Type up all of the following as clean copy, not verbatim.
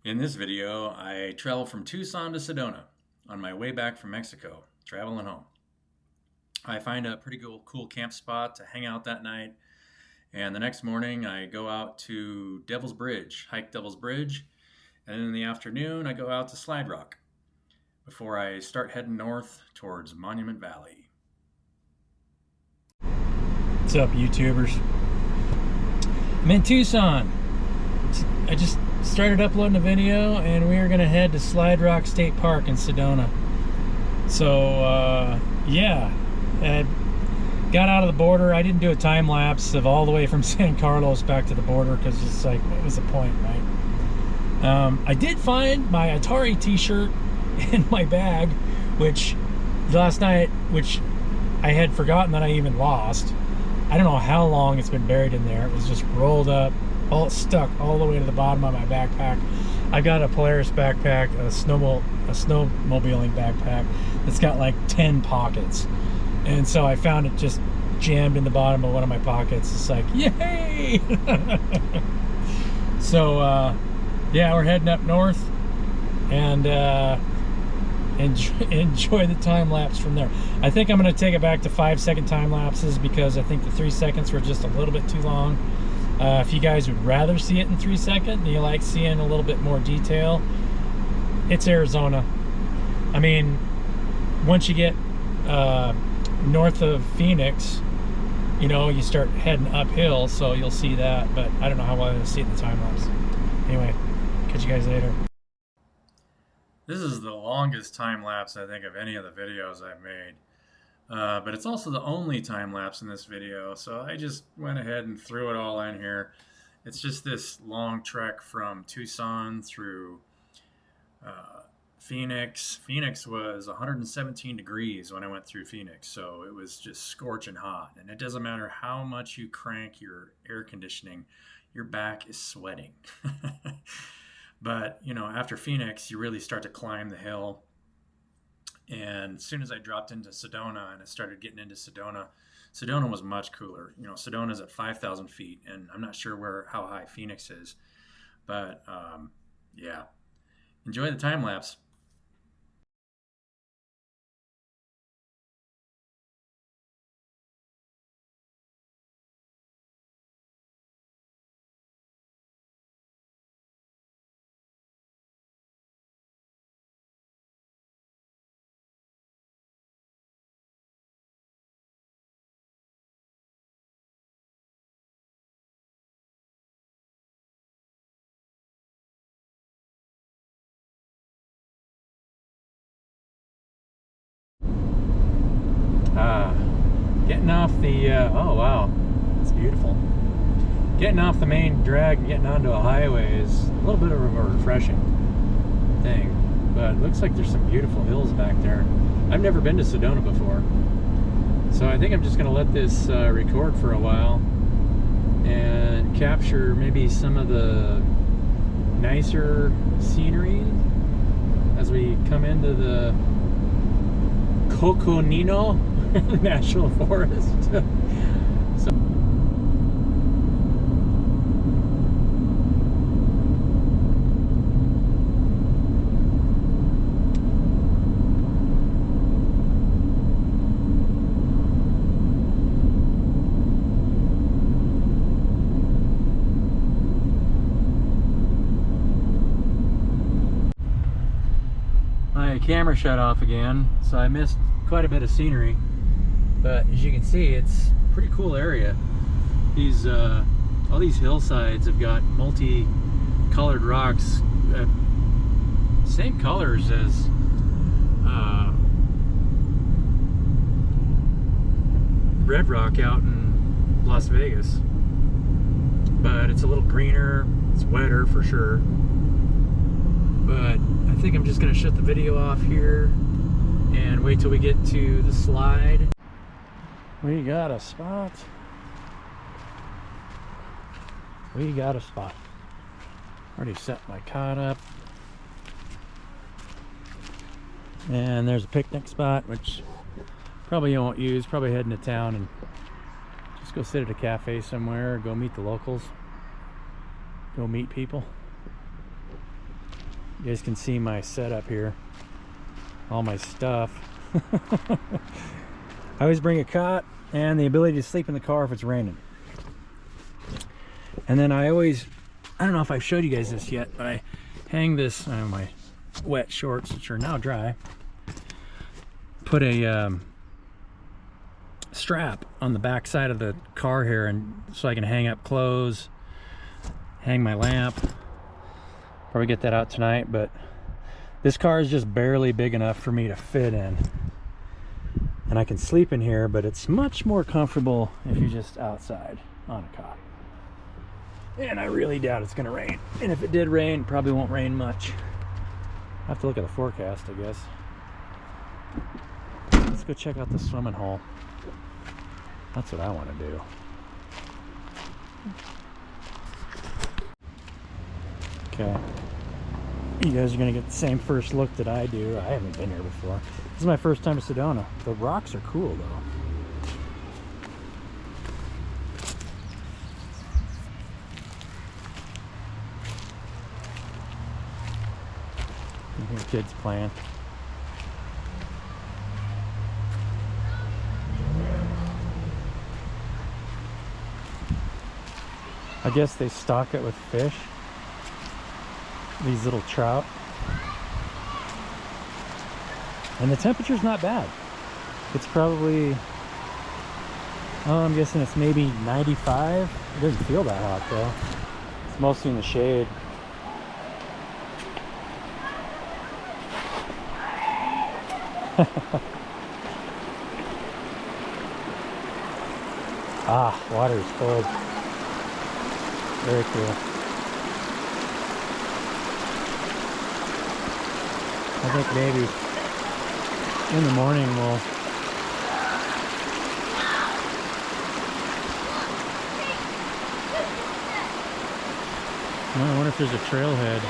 In this video, I travel from Tucson to Sedona on my way back from Mexico, traveling home. I find a pretty cool camp spot to hang out that night, and the next morning I go out to Devil's Bridge, hike Devil's Bridge, and then in the afternoon I go out to Slide Rock before I start heading north towards Monument Valley. What's up, YouTubers? I'm in Tucson. I just started uploading a video and we are gonna head to Slide Rock State Park in Sedona. So yeah, I got out of the border. I didn't do a time lapse of all the way from San Carlos back to the border because it's like, what was the point, right? I did find my Atari t-shirt in my bag, which last night, which I had forgotten that I even lost. I don't know how long it's been buried in there. It was just rolled up, all stuck all the way to the bottom of my backpack. I got a Polaris backpack, a snowmobiling backpack that's got like 10 pockets. And so I found it just jammed in the bottom of one of my pockets. It's like, yay! So yeah, we're heading up north and enjoy the time lapse from there. I think I'm going to take it back to 5-second time lapses because I think the 3 seconds were just a little bit too long. If you guys would rather see it in 3 seconds and you like seeing a little bit more detail, it's Arizona. I mean, once you get north of Phoenix, you know, you start heading uphill, so you'll see that, but I don't know how well you'll see it in the time lapse. Anyway, catch you guys later. This is the longest time lapse I think of any of the videos I've made. But it's also the only time lapse in this video, so I just went ahead and threw it all in here. It's just this long trek from Tucson through Phoenix. Phoenix was 117 degrees when I went through Phoenix, so it was just scorching hot. And it doesn't matter how much you crank your air conditioning, your back is sweating. But, you know, after Phoenix, you really start to climb the hill. And as soon as I dropped into Sedona and I started getting into Sedona, Sedona was much cooler. You know, Sedona's at 5,000 feet, and I'm not sure how high Phoenix is. But, yeah, enjoy the time lapse. Getting off the oh wow, it's beautiful. Getting off the main drag and getting onto a highway is a little bit of a refreshing thing, but it looks like there's some beautiful hills back there. I've never been to Sedona before, so I think I'm just gonna let this record for a while and capture maybe some of the nicer scenery as we come into the Coconino National Forest. So my camera shut off again, so I missed quite a bit of scenery. But as you can see, it's a pretty cool area. These all these hillsides have got multi-colored rocks, same colors as Red Rock out in Las Vegas, but it's a little greener. It's wetter for sure. But I think I'm just gonna shut the video off here and wait till we get to the slide. We got a spot. We got a spot. Already set my cot up. And there's a picnic spot, which probably you won't use. Probably heading to town and just go sit at a cafe somewhere, or go meet the locals. Go meet people. You guys can see my setup here, all my stuff. I always bring a cot and the ability to sleep in the car if it's raining. And then I don't know if I've showed you guys this yet, but I hang this on my wet shorts, which are now dry. Put a strap on the back side of the car here, and so I can hang up clothes, hang my lamp. Probably get that out tonight, but this car is just barely big enough for me to fit in. And I can sleep in here, but it's much more comfortable if you're just outside on a cot. And I really doubt it's gonna rain. And if it did rain, probably won't rain much. I'll have to look at the forecast, I guess. Let's go check out the swimming hole. That's what I want to do. Okay. You guys are gonna get the same first look that I do. I haven't been here before. This is my first time to Sedona. The rocks are cool though. You hear kids playing. I guess they stock it with fish. These little trout. And the temperature's not bad. It's probably, I'm guessing it's maybe 95. It doesn't feel that hot though. It's mostly in the shade. Ah, water is cold. Very cool. I think maybe in the morning we'll I wonder if there's a trailhead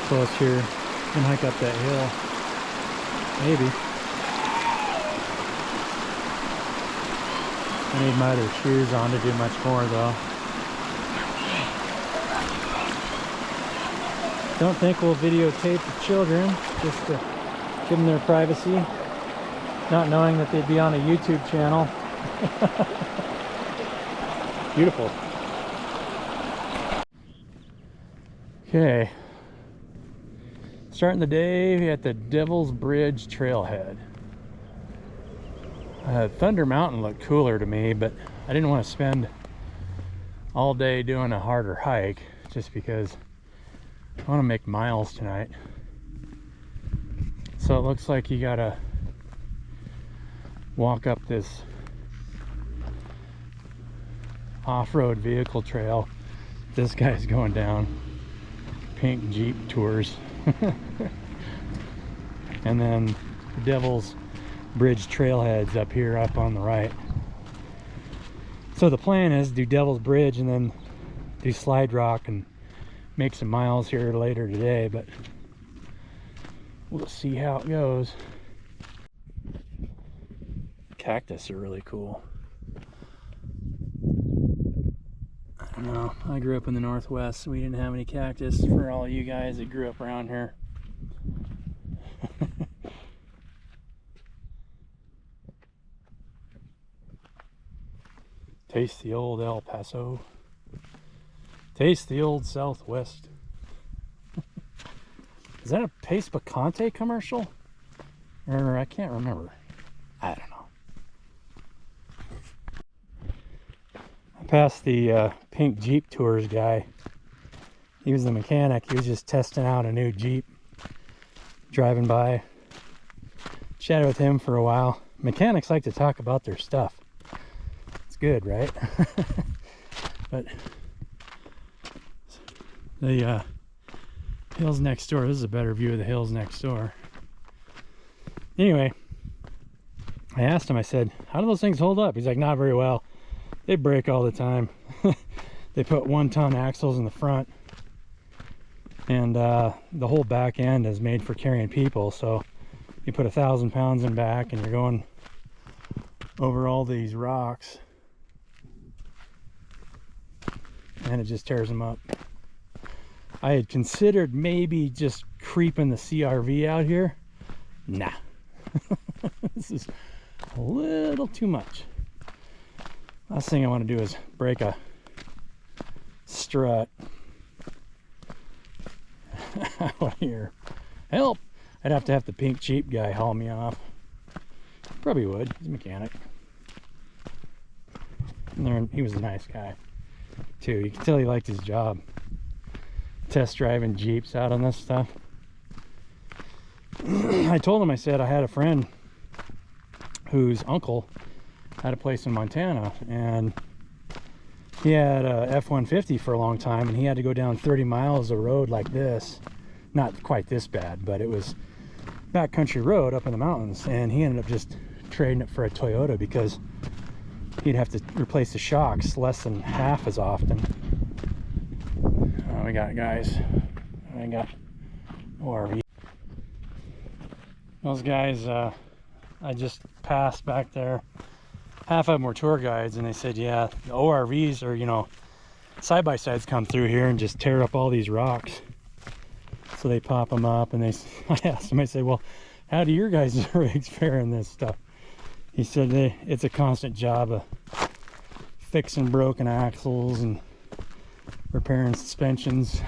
close here. And hike up that hill. Maybe. I need my other shoes on to do much more though. Don't think we'll videotape the children, just to give them their privacy, not knowing that they'd be on a YouTube channel. Beautiful. Okay. Starting the day at the Devil's Bridge trailhead. Thunder Mountain looked cooler to me, but I didn't want to spend all day doing a harder hike just because I want to make miles tonight. So it looks like you gotta walk up this off-road vehicle trail this guy's going down. Pink Jeep Tours. And then the Devil's Bridge trailheads up here up on the right. So the plan is do Devil's Bridge and then do Slide Rock and make some miles here later today, but we'll see how it goes. Cactus are really cool. I don't know, I grew up in the Northwest, so we didn't have any cactus. For all you guys that grew up around here. Taste the old El Paso. Taste the old Southwest. Is that a Pace Picante commercial? Or I can't remember. I don't know. I passed the Pink Jeep Tours guy. He was the mechanic. He was just testing out a new Jeep. Driving by. Chatted with him for a while. Mechanics like to talk about their stuff. It's good, right? But the hills next door, this is a better view of the hills next door. Anyway, I asked him, I said, how do those things hold up? He's like, not very well. They break all the time. They put 1-ton axles in the front, and the whole back end is made for carrying people. So you put 1,000 pounds in back and you're going over all these rocks and it just tears them up. I had considered maybe just creeping the CRV out here. Nah. This is a little too much. Last thing I want to do is break a strut out here. Help! I'd have to have the pink Jeep guy haul me off. Probably would. He's a mechanic. And he was a nice guy too. You can tell he liked his job. Test driving Jeeps out on this stuff. I told him, I said I had a friend whose uncle had a place in Montana, and he had a F-150 for a long time, and he had to go down 30 miles of road like this. Not quite this bad, but it was backcountry road up in the mountains, and he ended up just trading it for a Toyota because he'd have to replace the shocks less than half as often. We got guys. I got ORV. Those guys I just passed back there, half of them were tour guides, and they said, yeah, the ORVs are, you know, side-by-sides come through here and just tear up all these rocks. So they pop them up, and I asked them, I said, well, how do your guys' rigs fare in this stuff? He said it's a constant job of fixing broken axles and repairing suspensions.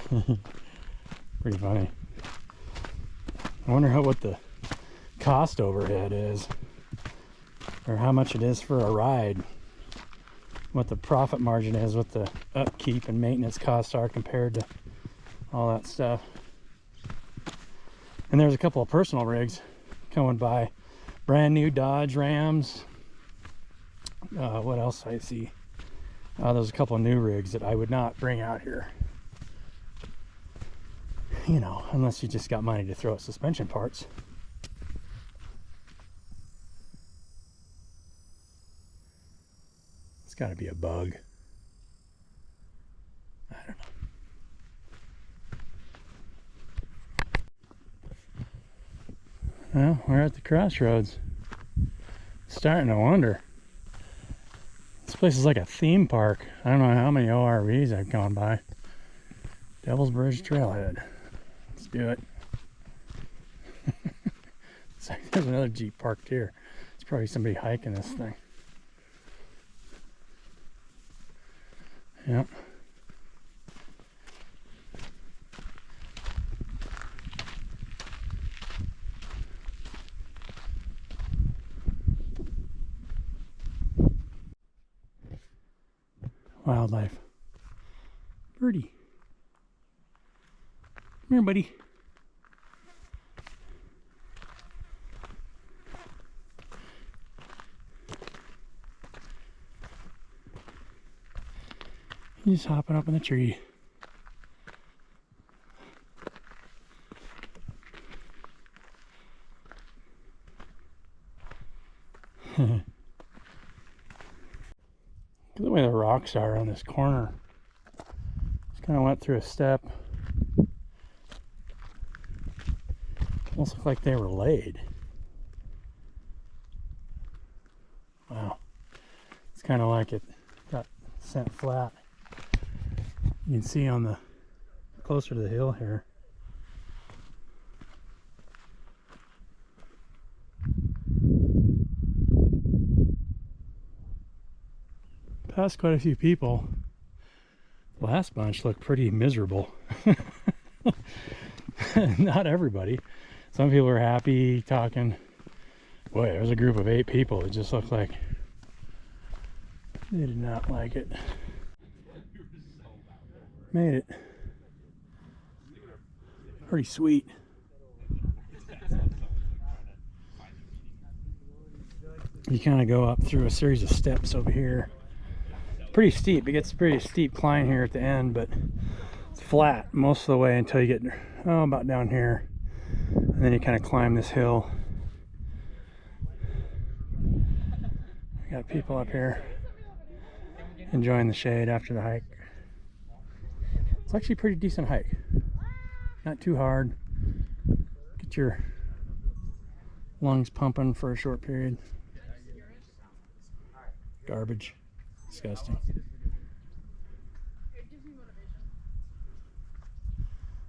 Pretty funny. I wonder what the cost overhead is, or how much it is for a ride, what the profit margin is, what the upkeep and maintenance costs are compared to all that stuff. And there's a couple of personal rigs coming by, brand new Dodge Rams. What else I see? There's a couple of new rigs that I would not bring out here, you know, unless you just got money to throw at suspension parts. It's got to be a bug. I don't know. Well, we're at the crossroads. Starting to wonder. This place is like a theme park. I don't know how many ORVs I've gone by. Devil's Bridge Trailhead. Let's do it. It's like there's another Jeep parked here. It's probably somebody hiking this thing. Yep. Wildlife. Birdie. Come here, buddy. He's hopping up in the tree. Look at the way the rocks are on this corner. Just kind of went through a step. Almost look like they were laid. Wow. It's kind of like it got sent flat. You can see on the closer to the hill here. Passed quite a few people. The last bunch looked pretty miserable. Not everybody. Some people were happy talking. Boy, there was a group of 8 people that just looked like they did not like it. Made it. Pretty sweet. You kind of go up through a series of steps over here. Pretty steep. It gets a pretty steep climb here at the end, but it's flat most of the way until you get about down here, and then you kind of climb this hill. We got people up here enjoying the shade after the hike. It's actually a pretty decent hike. Not too hard. Get your lungs pumping for a short period. Garbage. Disgusting.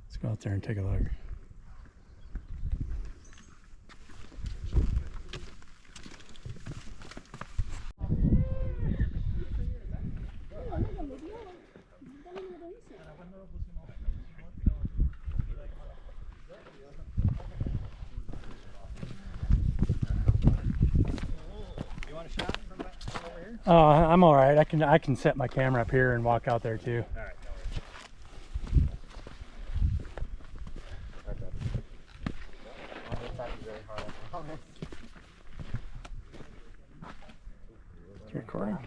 Let's go out there and take a look. Oh, I'm all right. I can set my camera up here and walk out there too. All right. It's recording.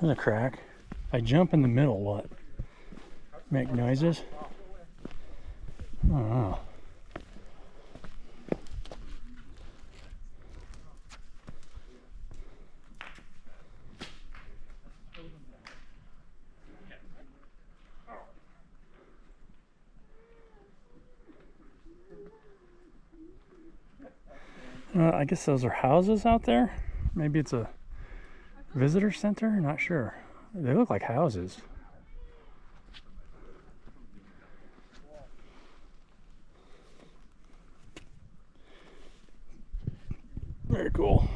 There's a crack. If I jump in the middle, what? Make noises? I don't know. I guess those are houses out there. Maybe it's a visitor center? Not sure. They look like houses. Very cool.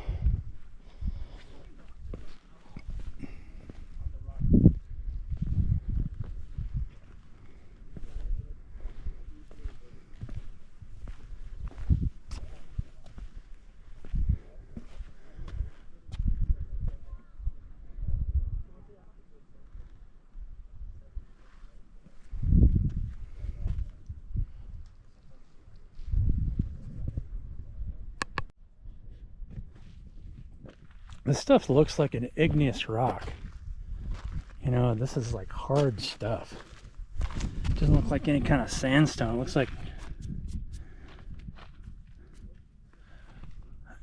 This stuff looks like an igneous rock. You know, this is like hard stuff. It doesn't look like any kind of sandstone. It looks like,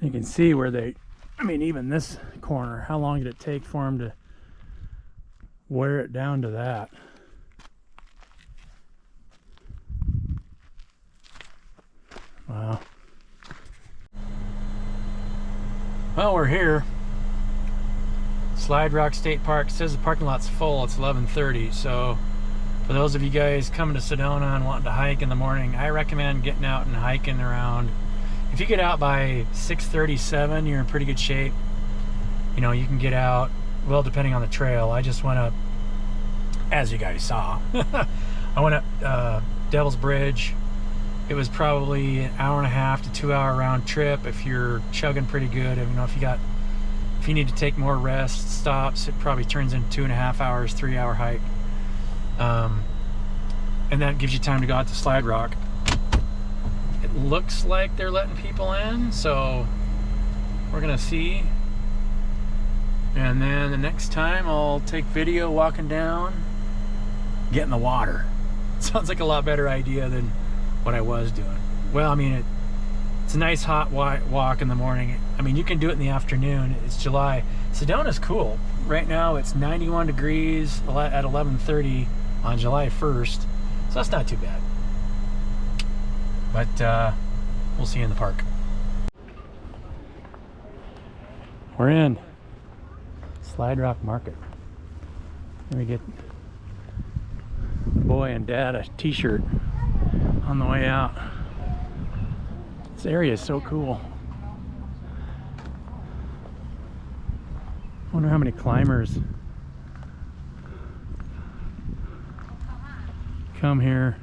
you can see where they, I mean, even this corner, how long did it take for them to wear it down to that? Wow. Well, we're here. Slide Rock State Park. It says the parking lot's full. It's 11:30. So for those of you guys coming to Sedona and wanting to hike in the morning, I recommend getting out and hiking around. If you get out by 6:37, you're in pretty good shape. You know, you can get out, well, depending on the trail. I just went up, as you guys saw, I went up Devil's Bridge. It was probably an hour and a half to 2 hour round trip if you're chugging pretty good. You know, if you need to take more rest stops, it probably turns into 2.5 hours, 3 hour hike. And that gives you time to go out to Slide Rock. It looks like they're letting people in, so we're gonna see. And then the next time I'll take video walking down, get in the water. It sounds like a lot better idea than what I was doing. Well, I mean, it's a nice hot walk in the morning. I mean, you can do it in the afternoon. It's July. Sedona's cool. Right now it's 91 degrees at 11:30 on July 1st. So that's not too bad. But we'll see you in the park. We're in Slide Rock Market. Let me get the boy and dad a t-shirt on the way out. This area is so cool. I wonder how many climbers come here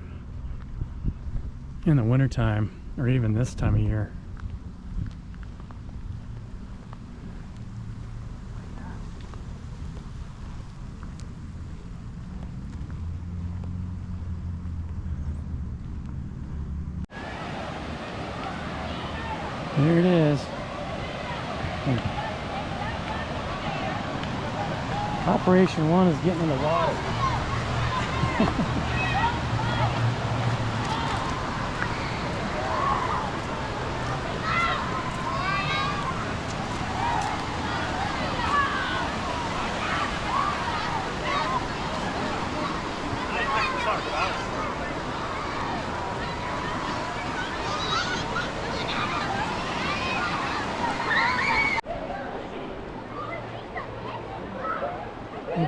in the wintertime or even this time of year. There it is. Operation 1 is getting in the water.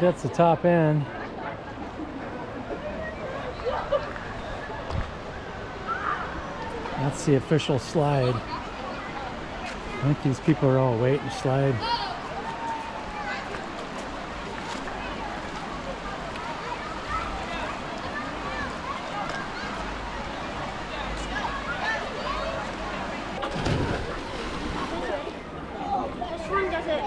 that's the top end. That's the official slide. I think these people are all waiting to slide. This one doesn't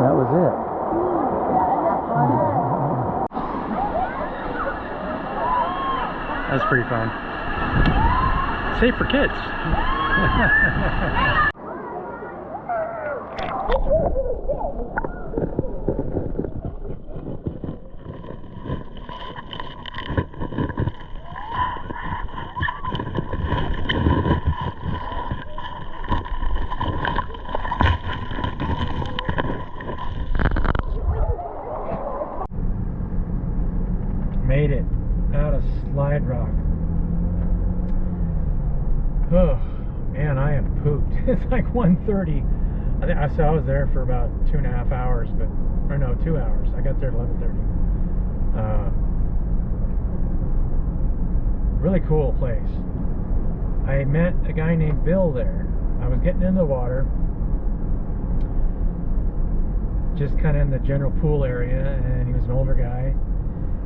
That was it. That was pretty fun. Safe for kids. Made it out of Slide Rock. Oh man, I am pooped. It's like 1:30. I was there for about 2.5 hours, or no, 2 hours. I got there at 11:30. Really cool place. I met a guy named Bill there. I was getting in the water, just kind of in the general pool area, and he was an older guy.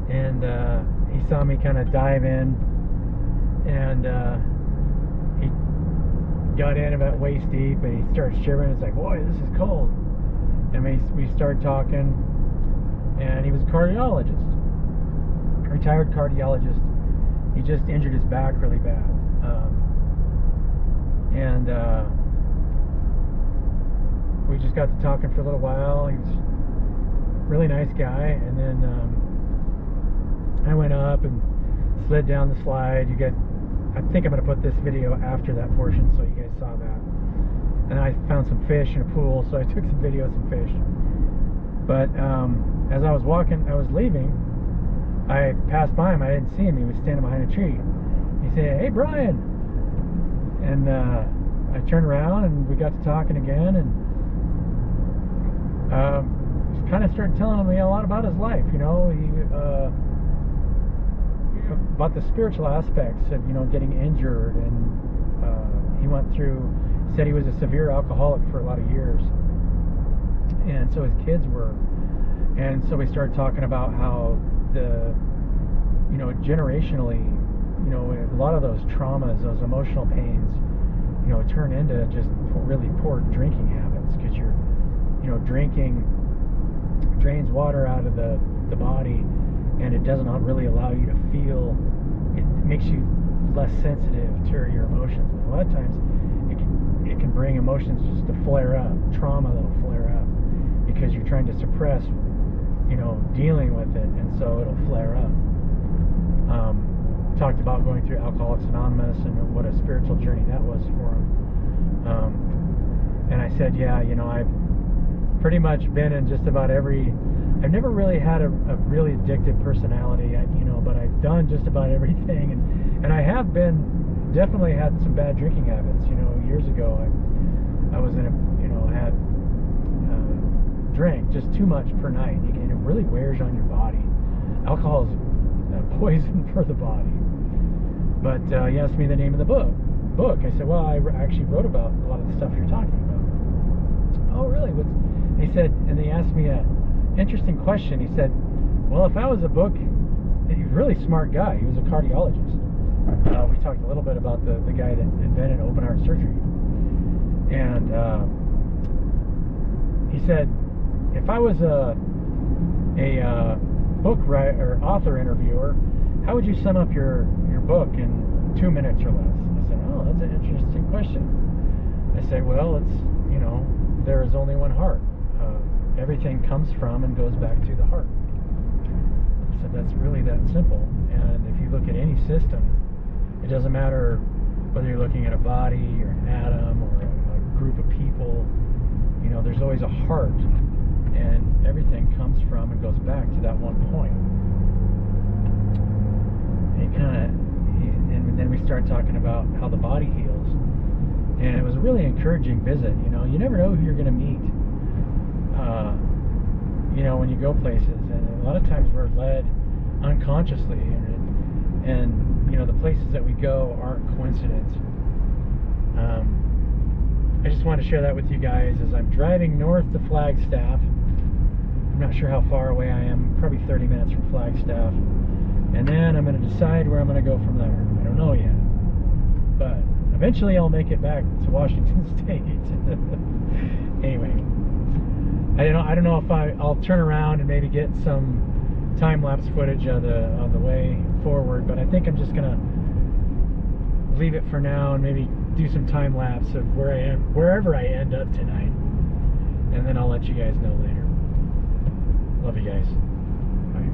And he saw me kind of dive in, and he got in about waist deep, and he started shivering. It's like, boy, this is cold. And we started talking, and he was a cardiologist, retired cardiologist. He just injured his back really bad, and we just got to talking for a little while. He was a really nice guy, and then I went up and slid down the slide. You guys, I think I'm going to put this video after that portion so you guys saw that. And I found some fish in a pool, so I took some video of some fish. But as I was leaving, I passed by him. I didn't see him. He was standing behind a tree. He said, "Hey, Brian." And I turned around and we got to talking again, and he kind of started telling me a lot about his life. About the spiritual aspects of getting injured, and he said he was a severe alcoholic for a lot of years, and so his kids were, and so we started talking about how generationally, a lot of those traumas, those emotional pains, turn into just really poor drinking habits, because drinking drains water out of the body, and it does not really allow you to feel. It makes you less sensitive to your emotions. But a lot of times it can bring emotions just to flare up, trauma that'll flare up, because you're trying to suppress dealing with it, and so it'll flare up. Talked about going through Alcoholics Anonymous and what a spiritual journey that was for him. And I said, yeah, I've pretty much been in just about every. I've never really had a really addictive personality, but I've done just about everything, and I have definitely had some bad drinking habits. Years ago, I was in drank just too much per night, and it really wears on your body. alcohol is a poison for the body. But he asked me the name of the book. I said, well, I actually wrote about a lot of the stuff you're talking about. Oh, really? He said, and they asked me a interesting question. He said, well, if I was a book, he was a really smart guy. He was a cardiologist. We talked a little bit about the guy that invented open heart surgery. And he said, if I was a book writer or author interviewer, how would you sum up your book in 2 minutes or less? I said, oh, that's an interesting question. I said, well, it's, there is only one heart. Everything comes from and goes back to the heart. I said, that's really that simple. And if you look at any system, it doesn't matter whether you're looking at a body or an atom or a group of people, there's always a heart, and everything comes from and goes back to that one point. And then we start talking about how the body heals, and it was a really encouraging visit. You never know who you're going to meet, when you go places, and a lot of times we're led unconsciously, and the places that we go aren't coincidence. I just wanted to share that with you guys as I'm driving north to Flagstaff. I'm not sure how far away I am, probably 30 minutes from Flagstaff. And then I'm going to decide where I'm going to go from there. I don't know yet. But eventually I'll make it back to Washington State. Anyway, I don't know if I'll turn around and maybe get some time-lapse footage of the way forward, but I think I'm just going to leave it for now and maybe do some time-lapse of where I am, wherever I end up tonight. And then I'll let you guys know later. Love you guys. Bye.